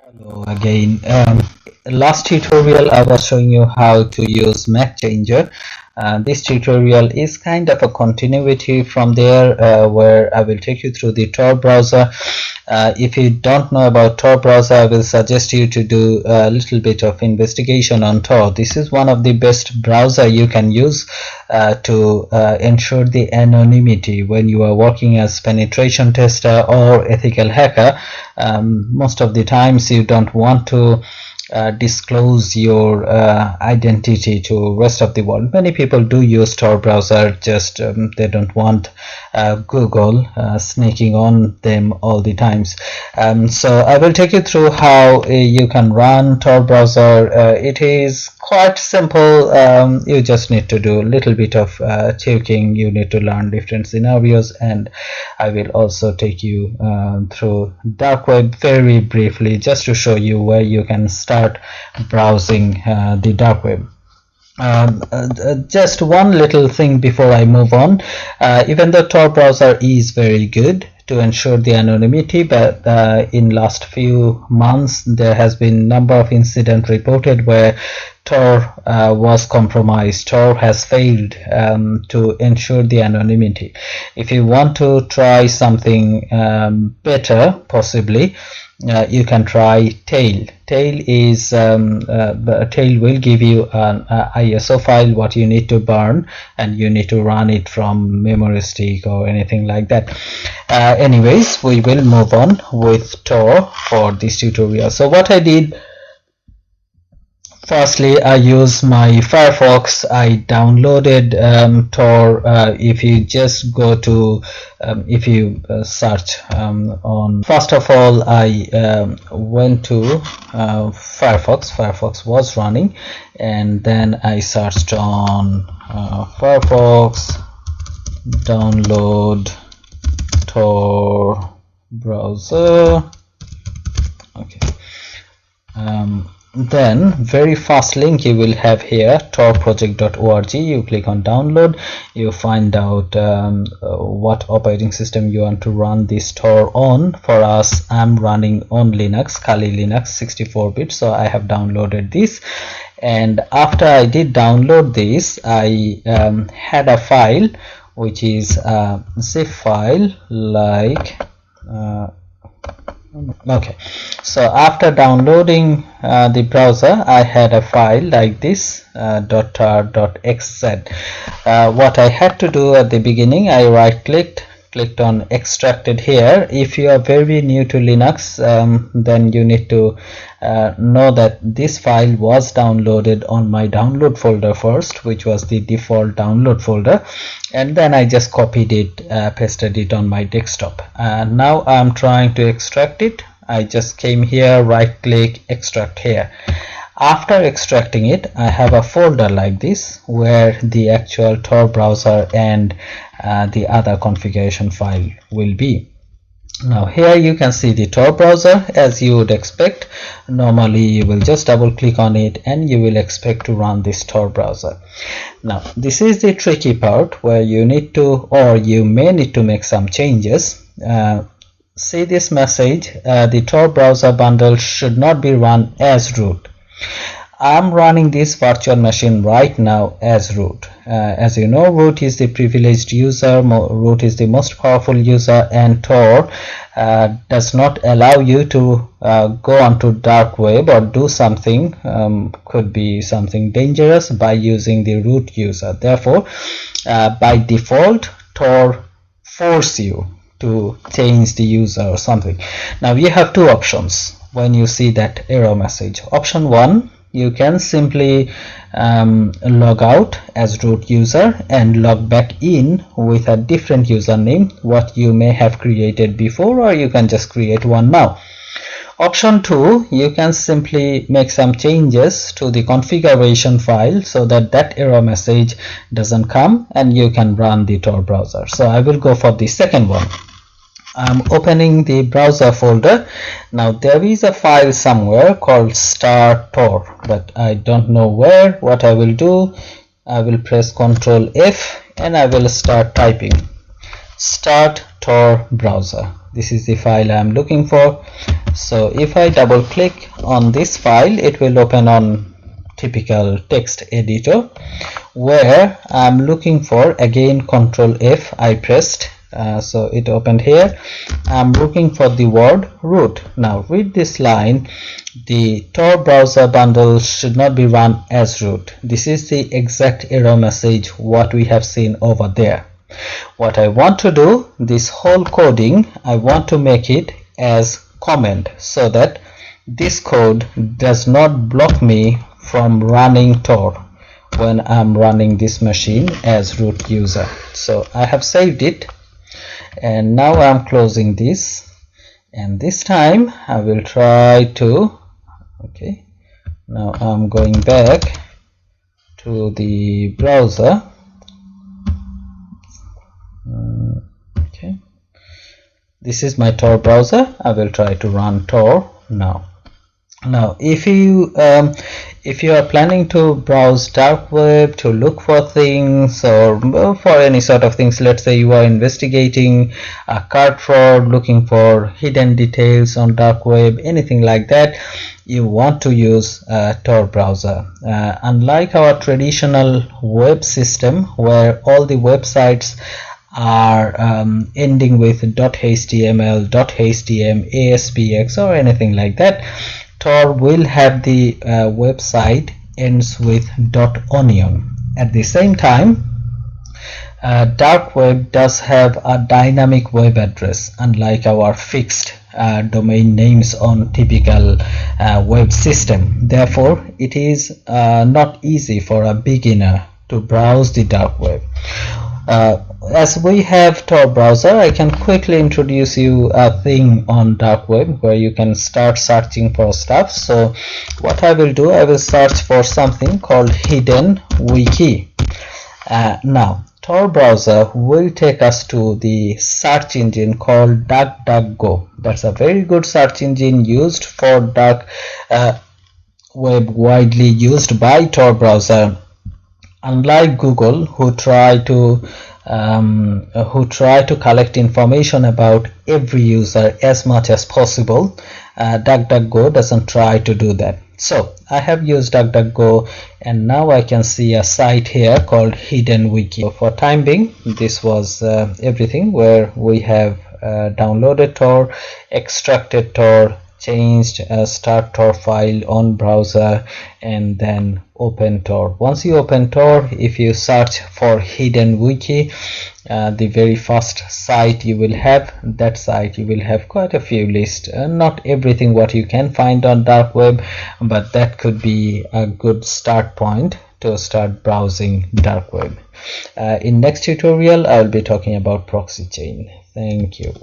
Hello again. Last tutorial I was showing you how to use Mac Changer. This tutorial is kind of a continuity from there, where I will take you through the Tor browser. If you don't know about Tor browser, I will suggest you to do a little bit of investigation on Tor. This is one of the best browser you can use to ensure the anonymity when you are working as penetration tester or ethical hacker. Most of the times you don't want to disclose your identity to rest of the world. Many people do use Tor browser, just they don't want Google sneaking on them all the times. So I will take you through how you can run Tor browser. It is quite simple. You just need to do a little bit of checking. You need to learn different scenarios, and I will also take you through dark web very briefly, just to show you where you can start browsing the dark web. Just one little thing before I move on. Even though Tor browser is very good to ensure the anonymity, but in last few months there has been number of incidents reported where Tor was compromised. Tor has failed to ensure the anonymity. If you want to try something better, possibly you can try Tail. Tail is Tail will give you an ISO file what you need to burn, and you need to run it from memory stick or anything like that. Anyways, we will move on with Tor for this tutorial. So what I did, firstly, I use my Firefox. I downloaded Tor. If you just go to if you search on, first of all I went to Firefox. Firefox was running, and then I searched on Firefox download Tor browser. Okay. Then very first link you will have here, torproject.org. You click on download, you find out what operating system you want to run this Tor on. For us, I'm running on Linux, Kali Linux 64-bit, so I have downloaded this. And after I did download this, I had a file which is a zip file like okay. So after downloading the browser, I had a file like this .tar.xz. What I had to do at the beginning, I right clicked on extracted here. If you are very new to Linux, then you need to know that this file was downloaded on my download folder first, which was the default download folder, and then I just copied it, pasted it on my desktop. Now I'm trying to extract it. I just came here, right click, extract here. After extracting it, I have a folder like this where the actual Tor browser and the other configuration file will be. Now here you can see the Tor browser as you would expect. Normally you will just double click on it and you will expect to run this Tor browser. Now this is the tricky part where you need to, or you may need to, make some changes. See this message, the Tor browser bundle should not be run as root. I'm running this virtual machine right now as root. As you know, root is the privileged user, root is the most powerful user, and Tor does not allow you to go onto dark web or do something, could be something dangerous, by using the root user. Therefore, by default, Tor force you to change the user or something. Now you have two options when you see that error message. Option 1, you can simply log out as root user and log back in with a different username what you may have created before, or you can just create one now. Option 2, you can simply make some changes to the configuration file so that that error message doesn't come and you can run the Tor browser. So I will go for the second one. I'm opening the browser folder. Now there is a file somewhere called star.tor, but I don't know where. What I will do, I will press Ctrl F and I will start typing start Tor browser. This is the file I am looking for. So if I double click on this file, it will open on typical text editor, where I'm looking for, again Control F I pressed, so it opened here. I'm looking for the word root. Now read this line: the Tor browser bundle should not be run as root. This is the exact error message what we have seen over there. What I want to do, this whole coding, I want to make it as comment, so that this code does not block me from running Tor when I'm running this machine as root user. So I have saved it, and now I'm closing this, and this time I will try to, okay, now I'm going back to the browser. Okay, this is my Tor browser. I will try to run Tor now. Now if you are planning to browse dark web to look for things, or for any sort of things, let's say you are investigating a card fraud, looking for hidden details on dark web, anything like that, you want to use TorBrowser. Unlike our traditional web system where all the websites are ending with .html, .htm, ASPX or anything like that, Tor will have the website ends with .onion. At the same time, dark web does have a dynamic web address, unlike our fixed domain names on typical web system. Therefore, it is not easy for a beginner to browse the dark web. As we have TorBrowser, I can quickly introduce you a thing on dark web where you can start searching for stuff. So what I will do, I will search for something called hidden wiki. Now TorBrowser will take us to the search engine called DuckDuckGo. That's a very good search engine used for dark web, widely used by TorBrowser. Unlike Google, who try to collect information about every user as much as possible, DuckDuckGo doesn't try to do that. So I have used DuckDuckGo, and now I can see a site here called Hidden Wiki. So for time being, this was everything, where we have downloaded Tor, extracted Tor, changed a start Tor file on browser, and then open Tor. Once you open Tor, if you search for hidden wiki, the very first site you will have, that site you will have quite a few lists. Not everything what you can find on dark web, but that could be a good start point to start browsing dark web. In next tutorial I will be talking about proxy chain. Thank you.